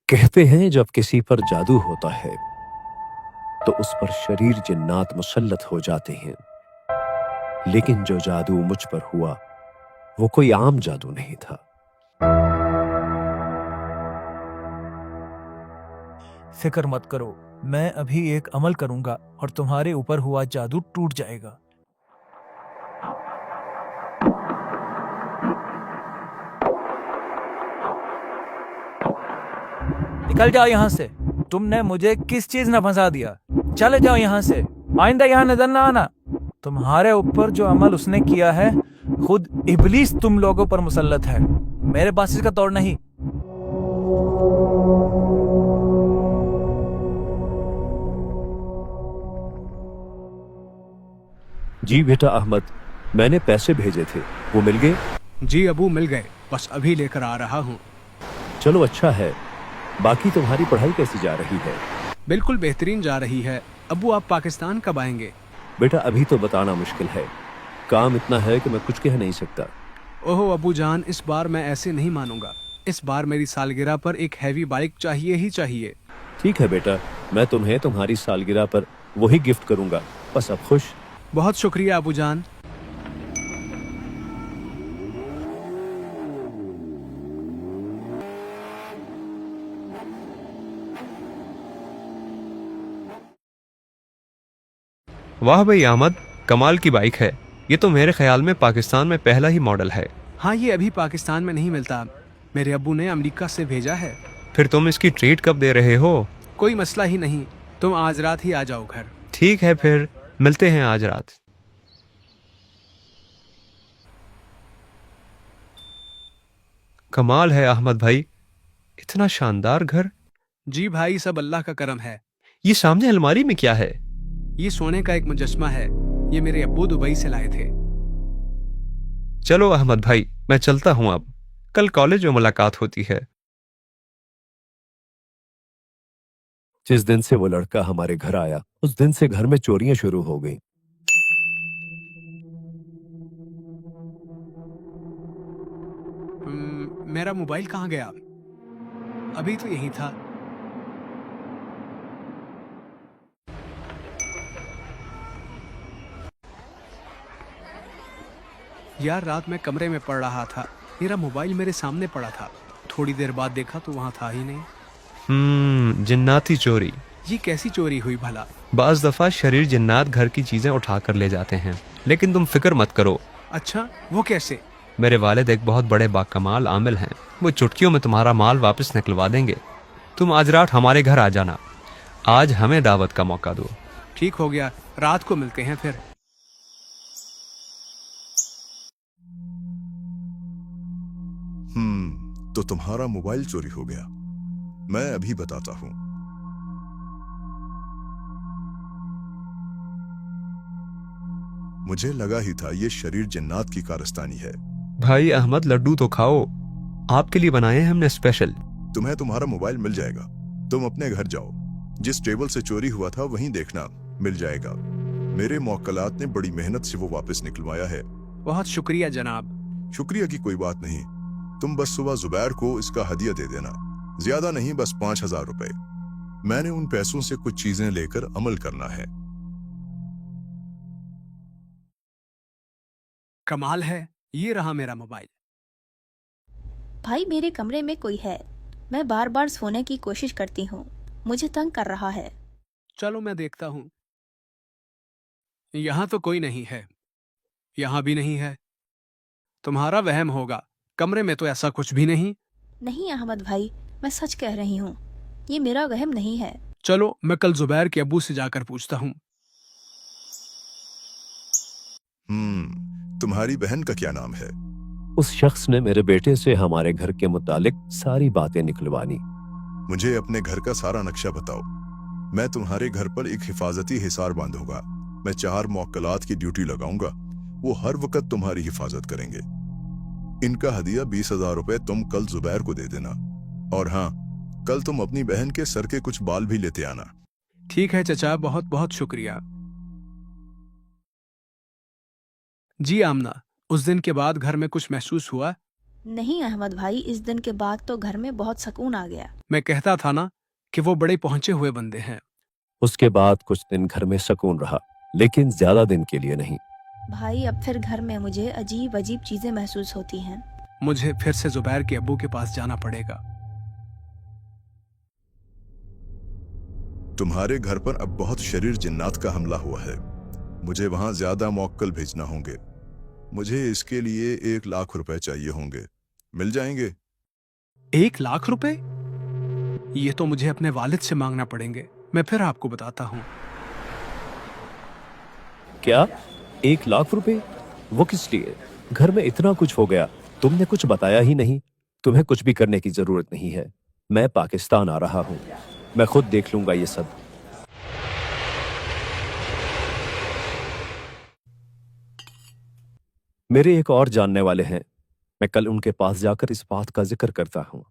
कहते हैं जब किसी पर जादू होता है तो उस पर शरीर जिन्नात मुसल्लत हो जाते हैं, लेकिन जो जादू मुझ पर हुआ वो कोई आम जादू नहीं था। फिक्र मत करो, मैं अभी एक अमल करूंगा और तुम्हारे ऊपर हुआ जादू टूट जाएगा। निकल जाओ यहाँ से। तुमने मुझे किस चीज में फंसा दिया? चले जाओ यहाँ से, आइंदा यहाँ नजर ना आना। तुम्हारे ऊपर जो अमल उसने किया है, खुद इब्लीस तुम लोगों पर मुसल्लत है, मेरे पास इसका तोड़ नहीं। जी बेटा अहमद, मैंने पैसे भेजे थे, वो मिल गए? जी अबू, मिल गए, बस अभी लेकर आ रहा हूँ। चलो अच्छा है। बाकी तुम्हारी पढ़ाई कैसी जा रही है? बिल्कुल बेहतरीन जा रही है। अबू, आप पाकिस्तान कब आएंगे? बेटा अभी तो बताना मुश्किल है, काम इतना है कि मैं कुछ कह नहीं सकता। ओहो अबू जान, इस बार मैं ऐसे नहीं मानूंगा। इस बार मेरी सालगिरह पर एक हैवी बाइक चाहिए ही चाहिए। ठीक है बेटा, मैं तुम्हें तुम्हारी सालगिरह पर वही गिफ्ट करूंगा। बस अब खुश? बहुत शुक्रिया अबू जान। वाह भाई अहमद, कमाल की बाइक है। ये तो मेरे ख्याल में पाकिस्तान में पहला ही मॉडल है। हाँ, ये अभी पाकिस्तान में नहीं मिलता, मेरे अब्बू ने अमेरिका से भेजा है। फिर तुम इसकी ट्रीट कब दे रहे हो? कोई मसला ही नहीं, तुम आज रात ही आ जाओ घर। ठीक है, फिर मिलते हैं आज रात। कमाल है अहमद भाई, इतना शानदार घर। जी भाई, सब अल्लाह का करम है। ये सामने अलमारी में क्या है? ये सोने का एक मुजस्मा है, ये मेरे अब्बू दुबई से लाए थे। चलो अहमद भाई, मैं चलता हूँ अब, कल कॉलेज में मुलाकात होती है। जिस दिन से वो लड़का हमारे घर आया उस दिन से घर में चोरियां शुरू हो गई। मेरा मोबाइल कहाँ गया? अभी तो यही था। यार, रात में कमरे में पड़ रहा था, मेरा मोबाइल मेरे सामने पड़ा था। थोड़ी देर बाद देखा तो वहां था ही नहीं। जिन्नाती चोरी। ये कैसी चोरी हुई भला? बाज दफा शरीर जिन्नात घर की चीजें उठा कर ले जाते हैं, लेकिन तुम फिक्र मत करो। अच्छा, वो कैसे? मेरे वालिद एक बहुत बड़े बाकमाल आमिल हैं, वो चुटकियों में तुम्हारा माल वापस निकलवा देंगे। तुम आज रात हमारे घर आ जाना, आज हमें दावत का मौका दो। ठीक हो गया, रात को मिलते हैं फिर। तो तुम्हारा मोबाइल चोरी हो गया। मैं अभी बताता हूं। मुझे लगा ही था ये शरीर जिन्नात की कारस्तानी है। भाई अहमद, लड्डू तो खाओ, आपके लिए बनाए हैं हमने स्पेशल। तुम्हें तुम्हारा मोबाइल मिल जाएगा, तुम अपने घर जाओ। जिस टेबल से चोरी हुआ था वहीं देखना, मिल जाएगा। मेरे मौक्कलात ने बड़ी मेहनत से वो वापस निकलवाया है। बहुत शुक्रिया जनाब। शुक्रिया की कोई बात नहीं, तुम बस सुबह जुबैर को इसका हदिया दे देना। ज्यादा नहीं, बस 5,000 रुपए। मैंने उन पैसों से कुछ चीजें लेकर अमल करना है। कमाल है, ये रहा मेरा मोबाइल। भाई, मेरे कमरे में कोई है, मैं बार बार सोने की कोशिश करती हूँ, मुझे तंग कर रहा है। चलो मैं देखता हूँ। यहाँ तो कोई नहीं है, यहाँ भी नहीं है। तुम्हारा वहम होगा, कमरे में तो ऐसा कुछ भी नहीं। नहीं अहमद भाई, मैं सच कह रही हूँ, ये मेरा वहम नहीं है। चलो मैं कल जुबैर के अब्बू से जाकर पूछता हूँ। तुम्हारी बहन का क्या नाम है? उस शख्स ने मेरे बेटे से हमारे घर के मुतालिक सारी बातें निकलवानी। मुझे अपने घर का सारा नक्शा बताओ। मैं तुम्हारे घर पर एक हिफाजती हिसार बांधूंगा। मैं 4 मौक्कलात की ड्यूटी लगाऊंगा, वो हर वक्त तुम्हारी हिफाजत करेंगे। इनका हदिया 20,000 रुपए तुम कल जुबैर को दे देना। और हाँ, कल तुम अपनी बहन के सर के कुछ बाल भी लेते आना। ठीक है चचा, बहुत बहुत शुक्रिया। जी आमना, उस दिन के बाद घर में कुछ महसूस हुआ? नहीं अहमद भाई, इस दिन के बाद तो घर में बहुत सुकून आ गया। मैं कहता था ना कि वो बड़े पहुंचे हुए बंदे हैं। उसके बाद कुछ दिन घर में सुकून रहा, लेकिन ज्यादा दिन के लिए नहीं। भाई अब फिर घर में मुझे अजीब अजीब चीजें महसूस होती हैं। मुझे फिर से जुबैर के अब्बू के पास जाना पड़ेगा। तुम्हारे घर पर अब बहुत शरीर जिन्नात का हमला हुआ है। मुझे वहां ज्यादा मौक्कल भेजना होंगे। मुझे इसके लिए 1 लाख रुपए चाहिए होंगे। मिल जाएंगे? 1 लाख रुपए? ये तो मुझे अपने वालिद से मांगना पड़ेंगे। मैं फिर आपको बताता हूँ। क्या 1 लाख रुपए? वो किस लिए? घर में इतना कुछ हो गया, तुमने कुछ बताया ही नहीं। तुम्हें कुछ भी करने की जरूरत नहीं है। मैं पाकिस्तान आ रहा हूँ, मैं खुद देख लूंगा ये सब। मेरे एक और जानने वाले हैं, मैं कल उनके पास जाकर इस बात का जिक्र करता हूँ।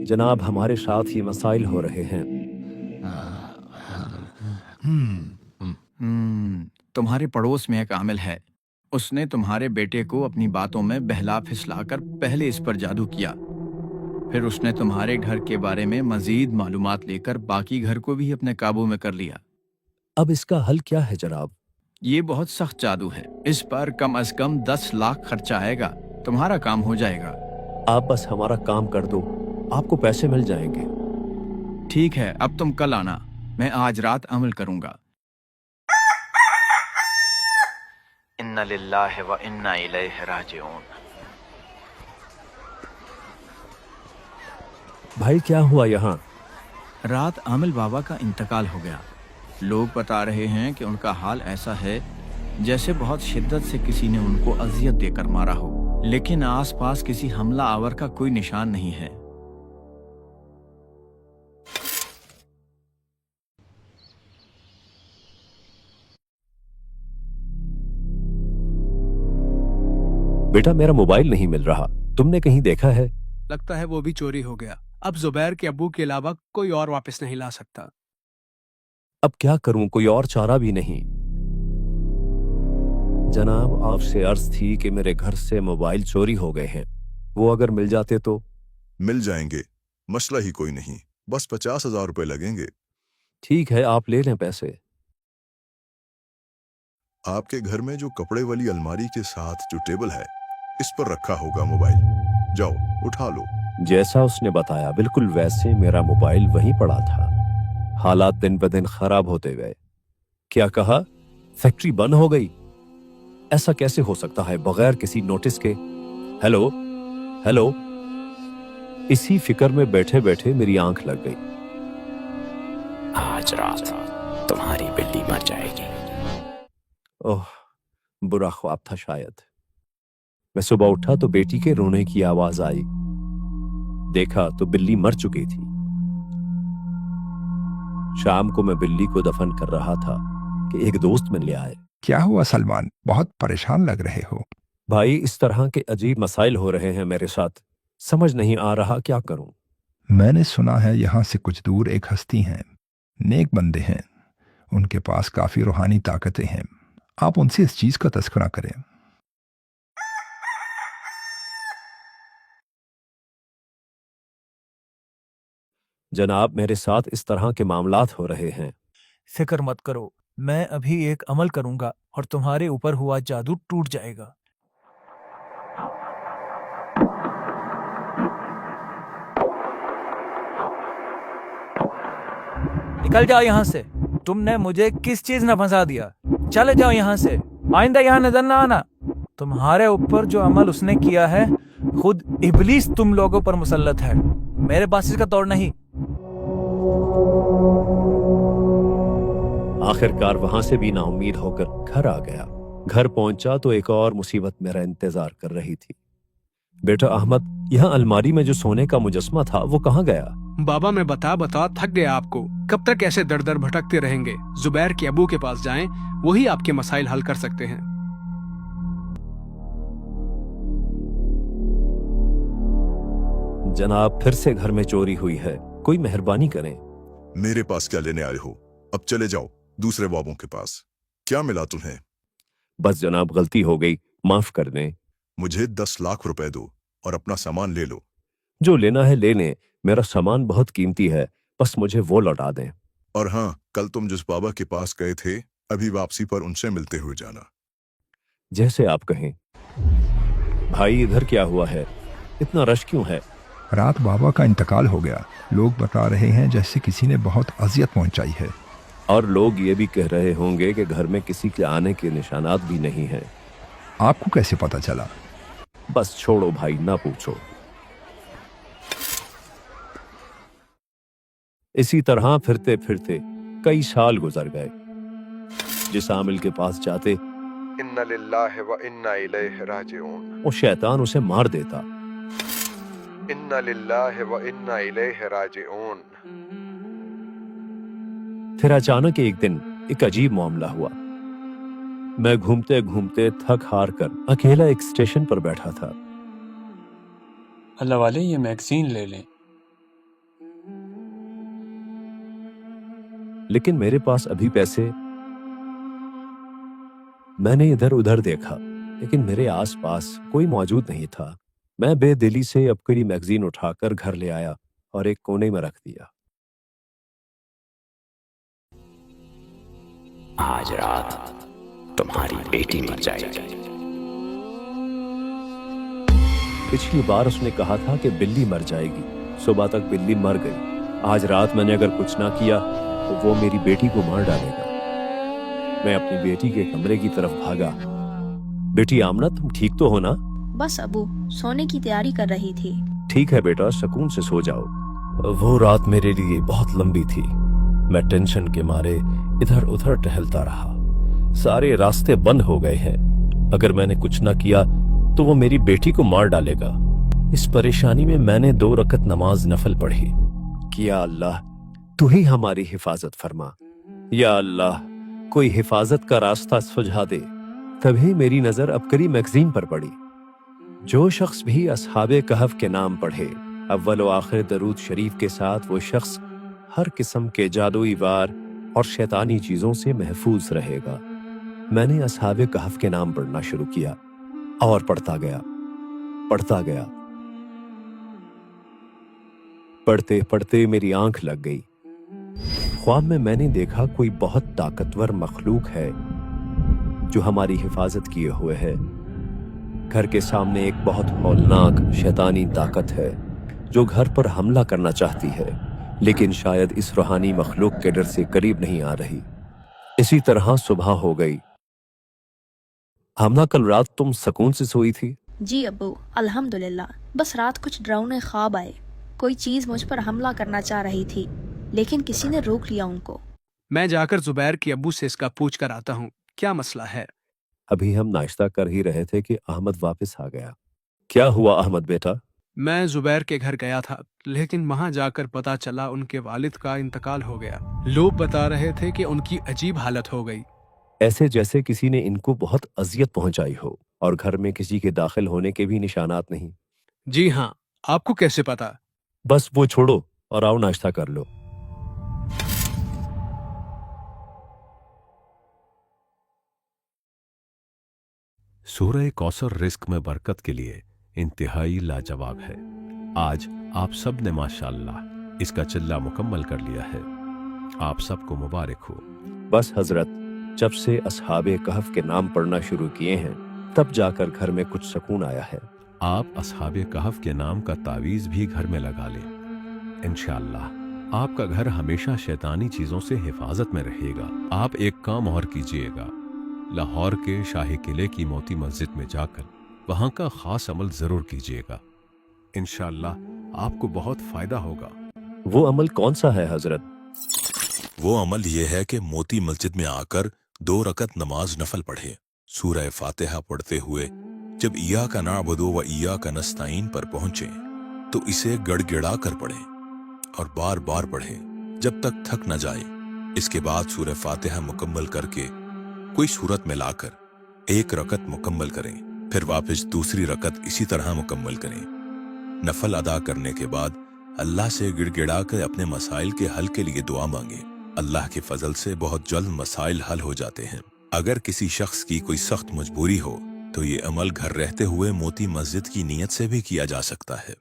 जनाब, हमारे साथ ये मसाइल हो रहे हैं। तुम्हारे पड़ोस में एक आमिल है। उसने तुम्हारे बेटे को अपनी बातों में बहला फिसलाकर पहले इस पर जादू किया, फिर उसने तुम्हारे घर के बारे में मजीद मालूमात लेकर बाकी घर को भी अपने काबू में कर लिया। अब इसका हल क्या है जनाब? ये बहुत सख्त जादू है। इस पर कम से कम 10 लाख खर्चा आएगा। तुम्हारा काम हो जाएगा। आप बस हमारा काम कर दो, आपको पैसे मिल जाएंगे। ठीक है, अब तुम कल आना, मैं आज रात अमल करूंगा। इन्ना लिल्लाहि व इन्ना इलैहि राजिऊन। भाई क्या हुआ यहाँ? रात आमिल बाबा का इंतकाल हो गया। लोग बता रहे हैं कि उनका हाल ऐसा है जैसे बहुत शिद्दत से किसी ने उनको अजियत देकर मारा हो, लेकिन आसपास किसी हमला आवर का कोई निशान नहीं है। बेटा, मेरा मोबाइल नहीं मिल रहा, तुमने कहीं देखा है? लगता है वो भी चोरी हो गया। अब जुबैर के अब्बू के अलावा कोई और वापस नहीं ला सकता। अब क्या करूं, कोई और चारा भी नहीं। जनाब, आपसे अर्ज थी कि मेरे घर से मोबाइल चोरी हो गए हैं, वो अगर मिल जाते तो। मिल जाएंगे, मसला ही कोई नहीं। बस 50,000 रुपए लगेंगे। ठीक है, आप ले लें पैसे। आपके घर में जो कपड़े वाली अलमारी के साथ जो टेबल है, इस पर रखा होगा मोबाइल। जाओ उठा लो। जैसा उसने बताया बिल्कुल वैसे मेरा मोबाइल वहीं पड़ा था। हालात दिन ब दिन खराब होते गए। क्या कहा? फैक्ट्री बंद हो गई? ऐसा कैसे हो सकता है बगैर किसी नोटिस के? Hello hello. इसी फिक्र में बैठे बैठे मेरी आंख लग गई। आज रात तुम्हारी बिल्ली मर जाएगी। ओह, बुरा ख्वाब था शायद। मैं सुबह उठा तो बेटी के रोने की आवाज आई। देखा तो बिल्ली मर चुकी थी। शाम को मैं बिल्ली को दफन कर रहा था कि एक दोस्त मिलने आए। क्या हुआ सलमान, बहुत परेशान लग रहे हो? भाई, इस तरह के अजीब मसाइल हो रहे हैं मेरे साथ, समझ नहीं आ रहा क्या करूं। मैंने सुना है यहाँ से कुछ दूर एक हस्ती हैं, नेक बंदे हैं, उनके पास काफी रूहानी ताकतें हैं। आप उनसे इस चीज का तस्करा करें। जनाब, मेरे साथ इस तरह के मामलात हो रहे हैं। फिक्र मत करो, मैं अभी एक अमल करूंगा और तुम्हारे ऊपर हुआ जादू टूट जाएगा। निकल जाओ यहाँ से। तुमने मुझे किस चीज ने फंसा दिया? चले जाओ यहाँ से, आइंदा यहाँ नजर ना आना। तुम्हारे ऊपर जो अमल उसने किया है, खुद इब्लीस तुम लोगों पर मुसल्लत है, मेरे पास इसका तोड़ नहीं। आखिरकार वहां से भी नाउम्मीद होकर घर आ गया। घर पहुंचा तो एक और मुसीबत मेरा इंतजार कर रही थी। बेटा अहमद, यहाँ अलमारी में जो सोने का मुजस्मा था वो कहाँ गया? बाबा, मैं बता थक गया आपको। कब तक ऐसे दर दर भटकते रहेंगे? जुबैर के अबू के पास जाएं, वही आपके मसाइल हल कर सकते हैं। जनाब, फिर से घर में चोरी हुई है, कोई मेहरबानी करें। मेरे पास क्या लेने आए हो? अब चले जाओ, दूसरे बाबों के पास। क्या मिला तुम्हें? बस जनाब, गलती हो गई, माफ कर दें। मुझे 10 लाख रुपए दो और अपना सामान ले लो। जो लेना है ले लें, मेरा सामान बहुत कीमती है, बस मुझे वो लौटा दें। और हाँ, कल तुम जिस बाबा के पास गए थे, अभी वापसी पर उनसे मिलते हुए जाना। जैसे आप कहें। भाई, इधर क्या हुआ है? इतना रश क्यों है? रात बाबा का इंतकाल हो गया। लोग बता रहे हैं जैसे किसी ने बहुत अजियत पहुंचाई है। और लोग ये भी कह रहे होंगे कि घर में किसी के आने के निशानात भी नहीं हैं। आपको कैसे पता चला? बस छोड़ो भाई, ना पूछो। इसी तरह फिरते फिरते कई साल गुजर गए। जिस आमिल के पास जाते, इन्ना लिल्लाहि व इन्ना इलैहि राजिऊन, वो शैतान उसे मार देता। इन्ना लिल्लाहि व इन्ना इलैहि राजिऊन। फिर अचानक एक दिन एक अजीब मामला हुआ। मैं घूमते घूमते थक हार कर अकेला एक स्टेशन पर बैठा था। अल्लाह वाले, ये मैगजीन ले लें। लेकिन मेरे पास अभी पैसे। मैंने इधर उधर देखा, लेकिन मेरे आसपास कोई मौजूद नहीं था। मैं बेदिली से अबकरी मैगजीन उठाकर घर ले आया और एक कोने में रख दिया। आज रात तुम्हारी बेटी मर जाएगी। पिछली बार उसने कहा था कि बिल्ली मर जाएगी। सुबह तक बिल्ली मर गई। आज रात मैंने अगर कुछ ना किया तो वो मेरी बेटी को मार डालेगा। मैं अपनी बेटी के कमरे की तरफ भागा। बेटी आमना, तुम ठीक तो हो ना? बस अबू, सोने की तैयारी कर रही थी। ठीक है बेटा, सुकून से सो जाओ। वो रात मेरे लिए बहुत लंबी थी। मैं टेंशन के मारे इधर उधर टहलता रहा। सारे रास्ते बंद हो गए हैं। अगर मैंने कुछ ना किया तो वो मेरी बेटी को मार डालेगा। इस परेशानी में मैंने 2 रकत नमाज नफल पढ़ी। कि या अल्लाह, तू ही हमारी हिफाजत फरमा। या अल्लाह, कोई हिफाजत का रास्ता सुझा दे। तभी मेरी नजर अबकरी मैगजीन पर पड़ी। जो शख्स भी असहाबे कहफ के नाम पढ़े, अव्वल व आखिर दरूद शरीफ के साथ, वो शख्स हर किस्म के जादुई वार और शैतानी चीजों से महफूज रहेगा। मैंने असहाबे कहफ के नाम पढ़ना शुरू किया और पढ़ता गया। पढ़ते पढ़ते मेरी आंख लग गई। ख्वाब में मैंने देखा कोई बहुत ताकतवर मखलूक है जो हमारी हिफाजत किए हुए है। घर के सामने एक बहुत हौलनाक शैतानी ताकत है जो घर पर हमला करना चाहती है, लेकिन शायद इस रूहानी मखलूक के डर से करीब नहीं आ रही। इसी तरह सुबह हो गई। आमना, कल रात तुम सुकून से सोई थी? जी अबू, अल्हम्दुलिल्लाह। बस रात कुछ डरावने ख्वाब आए। कोई चीज मुझ पर हमला करना चाह रही थी, लेकिन किसी ने रोक लिया उनको। मैं जाकर जुबैर के अब्बू से इसका पूछ कर आता हूँ, क्या मसला है। अभी हम नाश्ता कर ही रहे थे कि अहमद वापस आ गया। क्या हुआ अहमद बेटा? मैं जुबैर के घर गया था, लेकिन वहां जाकर पता चला उनके वालिद का इंतकाल हो गया। लोग बता रहे थे कि उनकी अजीब हालत हो गई। ऐसे जैसे किसी ने इनको बहुत अजियत पहुंचाई हो, और घर में किसी के दाखिल होने के भी निशानात नहीं। जी हाँ, आपको कैसे पता? बस वो छोड़ो और आओ नाश्ता कर लो। सूरह कौसर रिस्क में बरकत के लिए इंतहाई लाजवाब है। आज आप सब ने माशाअल्लाह इसका चिल्ला मुकम्मल कर लिया है। आप सबको मुबारक हो। बस हजरत, जब से असहाबे कहफ के नाम पढ़ना शुरू किए हैं, तब जाकर घर में कुछ सुकून आया है। आप असहाबे कहफ के नाम का तावीज भी घर में लगा लें। इंशाअल्लाह आपका घर हमेशा शैतानी चीजों से हिफाजत में रहेगा। आप एक काम और कीजिएगा, लाहौर के शाही किले की मोती मस्जिद में जाकर वहां का खास अमल जरूर कीजिएगा। इंशाअल्लाह आपको बहुत फायदा होगा। वो अमल कौन सा है हजरत? वो अमल ये है कि मोती मस्जिद में आकर 2 रकत नमाज नफल पढ़े। सूरह फातिहा पढ़ते हुए जब इया का नाबुदु व इया का नस्ताइन पर पहुंचे तो इसे गड़गिड़ा कर पढ़ें और बार बार पढ़ें जब तक थक न जाए। इसके बाद सूरह फातिहा मुकम्मल करके कोई सूरत में लाकर 1 रकत मुकम्मल करें, फिर वापस दूसरी रकत इसी तरह मुकम्मल करें। नफल अदा करने के बाद अल्लाह से गिड़गिड़ा कर अपने मसाइल के हल के लिए दुआ मांगे। अल्लाह के फजल से बहुत जल्द मसाइल हल हो जाते हैं। अगर किसी शख्स की कोई सख्त मजबूरी हो तो ये अमल घर रहते हुए मोती मस्जिद की नीयत से भी किया जा सकता है।